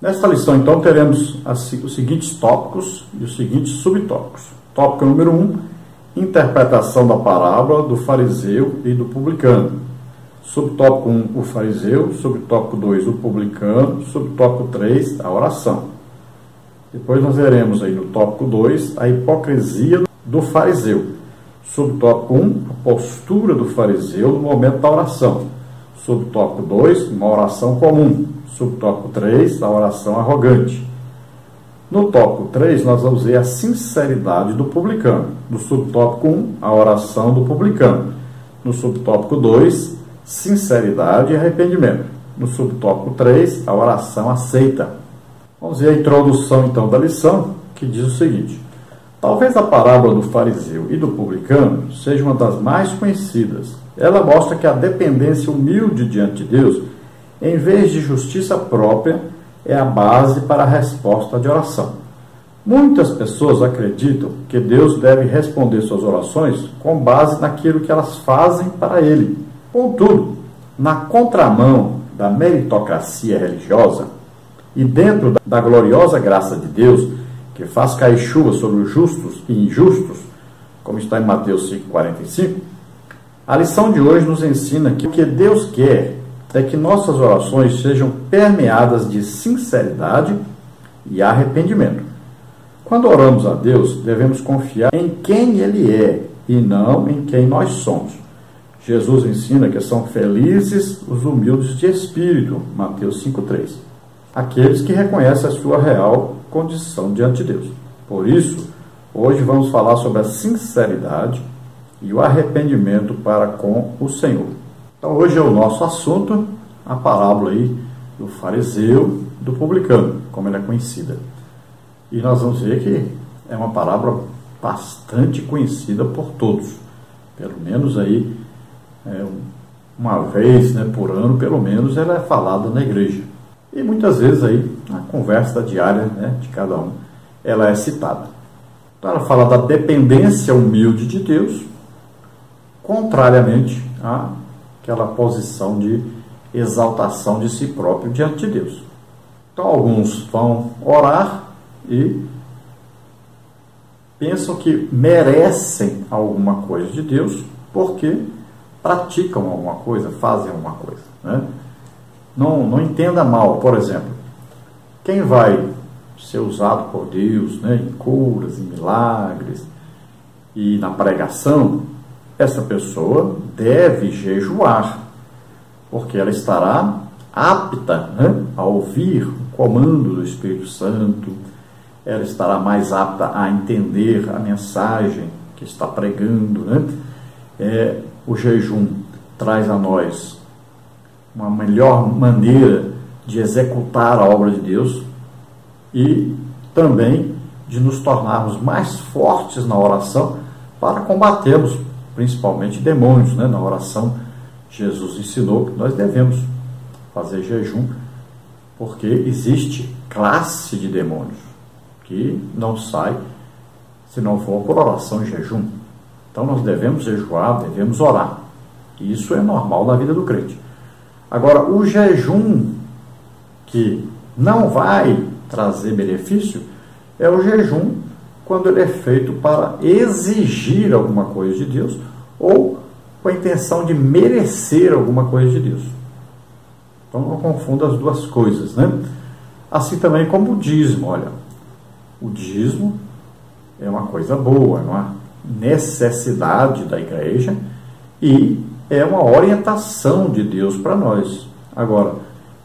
Nesta lição, então, teremos os seguintes tópicos e os seguintes subtópicos. Tópico número 1, interpretação da parábola do fariseu e do publicano. Subtópico 1, o fariseu. Subtópico 2, o publicano. Subtópico 3, a oração. Depois nós veremos aí no tópico 2, a hipocrisia do fariseu. Subtópico 1, a postura do fariseu no momento da oração. Subtópico 2, uma oração comum. Subtópico 3, a oração arrogante. No tópico 3, nós vamos ver a sinceridade do publicano. No subtópico 1, a oração do publicano. No subtópico 2, sinceridade e arrependimento. No subtópico 3, a oração aceita. Vamos ver a introdução, então, da lição, que diz o seguinte. Talvez a parábola do fariseu e do publicano seja uma das mais conhecidas. Ela mostra que a dependência humilde diante de Deus, em vez de justiça própria, é a base para a resposta de oração. Muitas pessoas acreditam que Deus deve responder suas orações com base naquilo que elas fazem para Ele. Contudo, na contramão da meritocracia religiosa e dentro da gloriosa graça de Deus, que faz cair chuva sobre os justos e injustos, como está em Mateus 5,45, a lição de hoje nos ensina que o que Deus quer é que nossas orações sejam permeadas de sinceridade e arrependimento. Quando oramos a Deus, devemos confiar em quem Ele é e não em quem nós somos. Jesus ensina que são felizes os humildes de espírito, Mateus 5,3. Aqueles que reconhecem a sua real condição diante de Deus. Por isso, hoje vamos falar sobre a sinceridade e o arrependimento para com o Senhor. Então, hoje é o nosso assunto, a parábola aí do fariseu, do publicano, como ela é conhecida. E nós vamos ver que é uma parábola bastante conhecida por todos. Pelo menos aí, uma vez, por ano, pelo menos, ela é falada na igreja. E muitas vezes aí, na conversa diária, de cada um, ela é citada. Então, ela fala da dependência humilde de Deus, contrariamente àquela posição de exaltação de si próprio diante de Deus. Então, alguns vão orar e pensam que merecem alguma coisa de Deus porque praticam alguma coisa, fazem alguma coisa. Não entenda mal, por exemplo, quem vai ser usado por Deus em curas, em milagres e na pregação, essa pessoa deve jejuar, porque ela estará apta a ouvir o comando do Espírito Santo, ela estará mais apta a entender a mensagem que está pregando. O jejum traz a nós uma melhor maneira de executar a obra de Deus e também de nos tornarmos mais fortes na oração para combatermos principalmente demônios. Na oração, Jesus ensinou que nós devemos fazer jejum, porque existe classe de demônios que não sai se não for por oração e jejum. Então nós devemos jejuar, devemos orar. E isso é normal na vida do crente. Agora, o jejum que não vai trazer benefício é o jejum quando ele é feito para exigir alguma coisa de Deus ou com a intenção de merecer alguma coisa de Deus. Então não confunda as duas coisas, Assim também como o dízimo. Olha, o dízimo é uma coisa boa, é uma necessidade da igreja e é uma orientação de Deus para nós. Agora,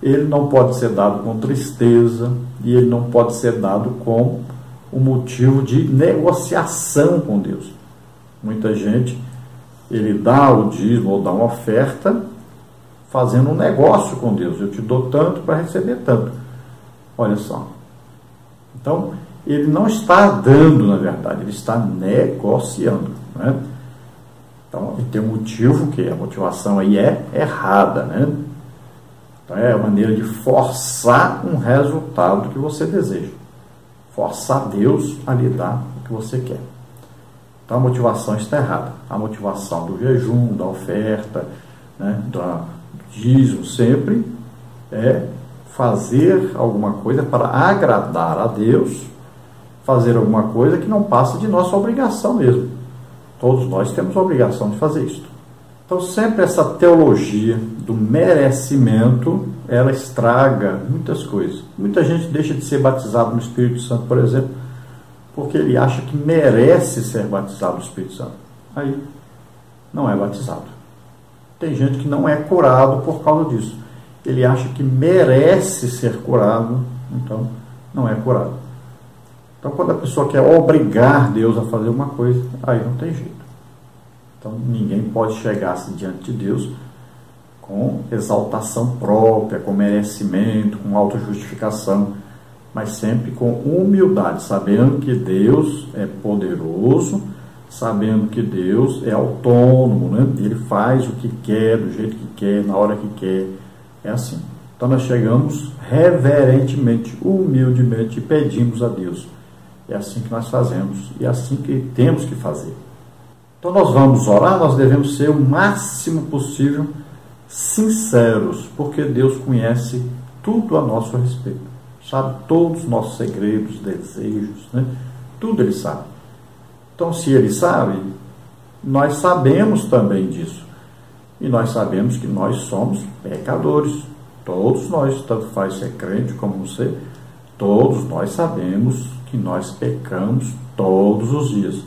ele não pode ser dado com tristeza e ele não pode ser dado com o motivo de negociação com Deus. Muita gente, ele dá o dízimo ou dá uma oferta fazendo um negócio com Deus. Eu te dou tanto para receber tanto. Olha só. Então, ele não está dando, na verdade, ele está negociando. Então, ele tem um motivo que a motivação aí é errada. Então, é a maneira de forçar um resultado que você deseja. Forçar Deus a lhe dar o que você quer. Então, a motivação está errada. A motivação do jejum, da oferta, do dízimo, sempre é fazer alguma coisa para agradar a Deus, fazer alguma coisa que não passa de nossa obrigação mesmo. Todos nós temos a obrigação de fazer isso. Então, sempre essa teologia do merecimento, ela estraga muitas coisas. Muita gente deixa de ser batizado no Espírito Santo, por exemplo, porque ele acha que merece ser batizado no Espírito Santo. Aí, não é batizado. Tem gente que não é curado por causa disso. Ele acha que merece ser curado, então não é curado. Então, quando a pessoa quer obrigar Deus a fazer uma coisa, aí não tem jeito. Então, ninguém pode chegar-se diante de Deus com exaltação própria, com merecimento, com autojustificação, mas sempre com humildade, sabendo que Deus é poderoso, sabendo que Deus é autônomo, né? Ele faz o que quer, do jeito que quer, na hora que quer. É assim. Então, nós chegamos reverentemente, humildemente e pedimos a Deus. É assim que nós fazemos e é assim que temos que fazer. Então, nós vamos orar, nós devemos ser o máximo possível sinceros, porque Deus conhece tudo a nosso respeito, sabe todos os nossos segredos, desejos, né? Tudo Ele sabe. Então, se Ele sabe, nós sabemos também disso. E nós sabemos que nós somos pecadores. Todos nós, tanto faz ser crente como você, todos nós sabemos que nós pecamos todos os dias.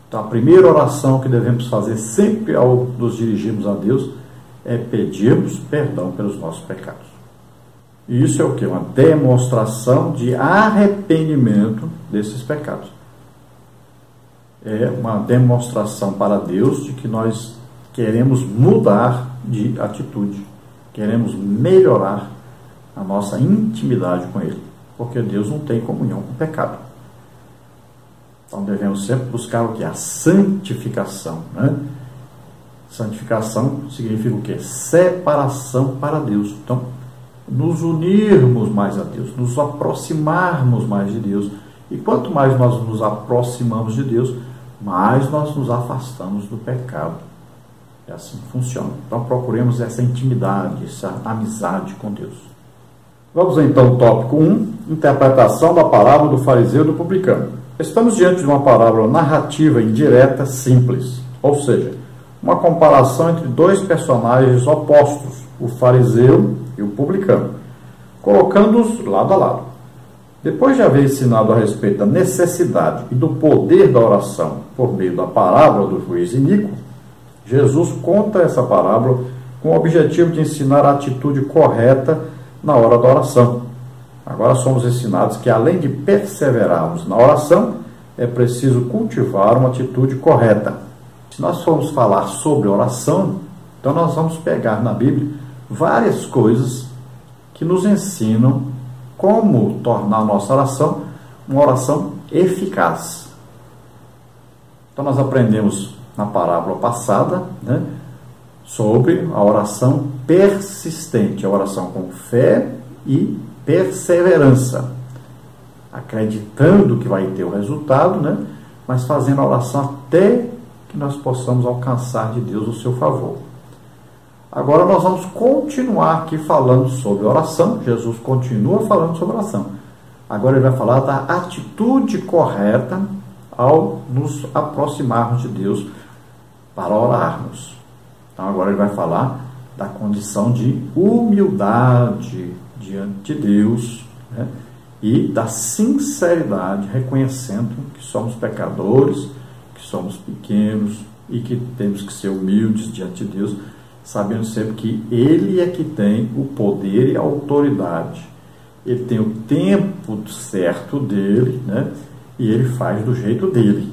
Então, a primeira oração que devemos fazer sempre ao nos dirigirmos a Deus é pedirmos perdão pelos nossos pecados. E isso é o quê? Uma demonstração de arrependimento desses pecados. É uma demonstração para Deus de que nós queremos mudar de atitude, queremos melhorar a nossa intimidade com Ele, porque Deus não tem comunhão com o pecado. Então devemos sempre buscar o que? A santificação, né? Santificação significa o quê? Separação para Deus. Então, nos unirmos mais a Deus, nos aproximarmos mais de Deus. E quanto mais nós nos aproximamos de Deus, mais nós nos afastamos do pecado. É assim que funciona. Então, procuremos essa intimidade, essa amizade com Deus. Vamos então ao tópico 1, interpretação da parábola do fariseu e do publicano. Estamos diante de uma parábola narrativa indireta simples, ou seja, uma comparação entre dois personagens opostos, o fariseu e o publicano, colocando-os lado a lado. Depois de haver ensinado a respeito da necessidade e do poder da oração por meio da parábola do juiz iníquo, Jesus conta essa parábola com o objetivo de ensinar a atitude correta na hora da oração. Agora somos ensinados que, além de perseverarmos na oração, é preciso cultivar uma atitude correta. Se nós formos falar sobre oração, então nós vamos pegar na Bíblia várias coisas que nos ensinam como tornar a nossa oração uma oração eficaz. Então nós aprendemos na parábola passada, né, sobre a oração persistente, a oração com fé e perseverança, acreditando que vai ter o resultado, né, mas fazendo a oração até que nós possamos alcançar de Deus o seu favor. Agora nós vamos continuar aqui falando sobre oração. Jesus continua falando sobre oração. Agora ele vai falar da atitude correta ao nos aproximarmos de Deus para orarmos. Então agora ele vai falar da condição de humildade diante de Deus, né? E da sinceridade, reconhecendo que somos pecadores, que somos pequenos e que temos que ser humildes diante de Deus, sabendo sempre que Ele é que tem o poder e a autoridade. Ele tem o tempo certo dele, né? E Ele faz do jeito dele.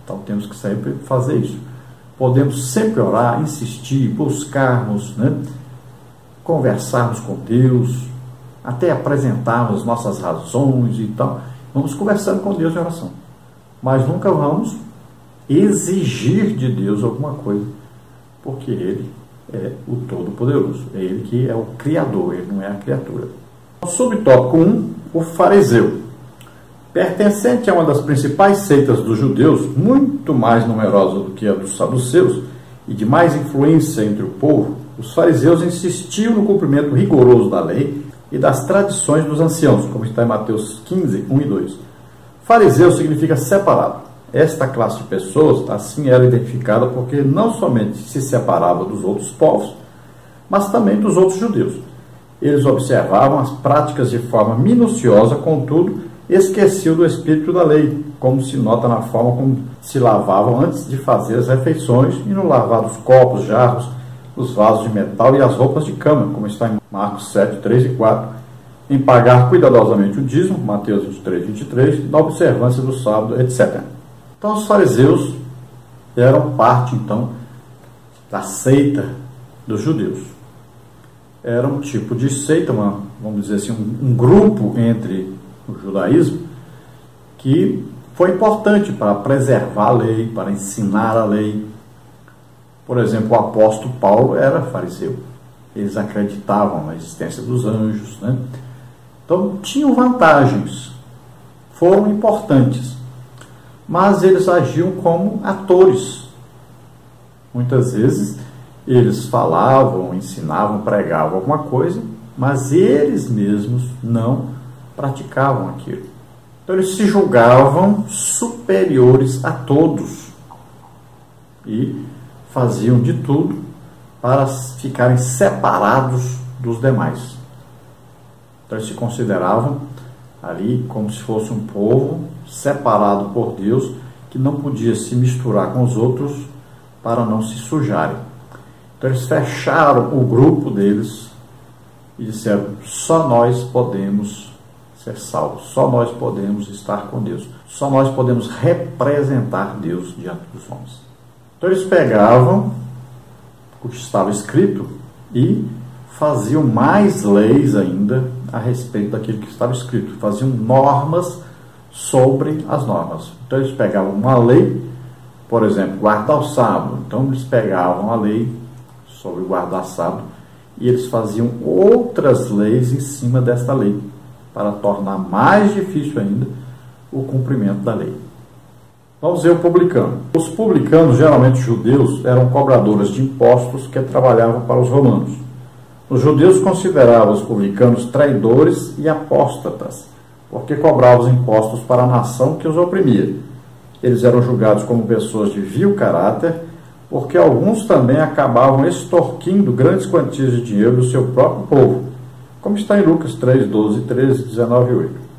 Então temos que sempre fazer isso. Podemos sempre orar, insistir, buscarmos, né? Conversarmos com Deus, até apresentarmos nossas razões e tal. Vamos conversando com Deus em oração. Mas nunca vamos exigir de Deus alguma coisa, porque Ele é o Todo-Poderoso. É Ele que é o Criador, Ele não é a criatura. Subtópico 1, o fariseu. Pertencente a uma das principais seitas dos judeus, muito mais numerosa do que a dos saduceus e de mais influência entre o povo, os fariseus insistiam no cumprimento rigoroso da lei, e das tradições dos anciãos, como está em Mateus 15, 1 e 2. Fariseu significa separado. Esta classe de pessoas, assim, era identificada porque não somente se separava dos outros povos, mas também dos outros judeus. Eles observavam as práticas de forma minuciosa, contudo, esqueciam do espírito da lei, como se nota na forma como se lavavam antes de fazer as refeições e no lavar dos copos, jarros, os vasos de metal e as roupas de cama, como está em Marcos 7, 3 e 4, em pagar cuidadosamente o dízimo, Mateus 23, 23, na observância do sábado, etc. Então, os fariseus eram parte, então, da seita dos judeus. Era um tipo de seita, vamos dizer assim, um grupo entre o judaísmo que foi importante para preservar a lei, para ensinar a lei. Por exemplo, o apóstolo Paulo era fariseu. Eles acreditavam na existência dos anjos, né? Então, tinham vantagens, foram importantes, mas eles agiam como atores. Muitas vezes, eles falavam, ensinavam, pregavam alguma coisa, mas eles mesmos não praticavam aquilo. Então, eles se julgavam superiores a todos e faziam de tudo para ficarem separados dos demais. Então, eles se consideravam ali como se fosse um povo separado por Deus, que não podia se misturar com os outros para não se sujarem. Então, eles fecharam o grupo deles e disseram: só nós podemos ser salvos, só nós podemos estar com Deus, só nós podemos representar Deus diante dos homens. Então, eles pegavam o que estava escrito e faziam mais leis ainda a respeito daquilo que estava escrito, faziam normas sobre as normas. Então, eles pegavam uma lei, por exemplo, guardar o sábado. Então, eles pegavam a lei sobre guardar sábado e eles faziam outras leis em cima desta lei, para tornar mais difícil ainda o cumprimento da lei. Vamos ver o publicano. Os publicanos, geralmente judeus, eram cobradores de impostos que trabalhavam para os romanos. Os judeus consideravam os publicanos traidores e apóstatas, porque cobravam os impostos para a nação que os oprimia. Eles eram julgados como pessoas de vil caráter, porque alguns também acabavam extorquindo grandes quantias de dinheiro do seu próprio povo, como está em Lucas 3, 12, 13, 19 e 8.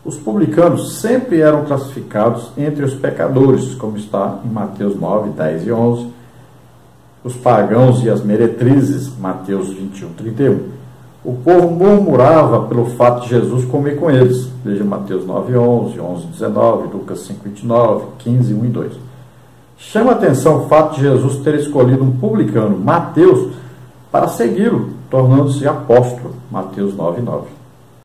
Os publicanos sempre eram classificados entre os pecadores, como está em Mateus 9, 10 e 11, os pagãos e as meretrizes, Mateus 21, 31. O povo murmurava pelo fato de Jesus comer com eles, veja Mateus 9, 11, 11, 19, Lucas 5, 29, 15, 1 e 2. Chama a atenção o fato de Jesus ter escolhido um publicano, Mateus, para segui-lo, tornando-se apóstolo, Mateus 9, 9.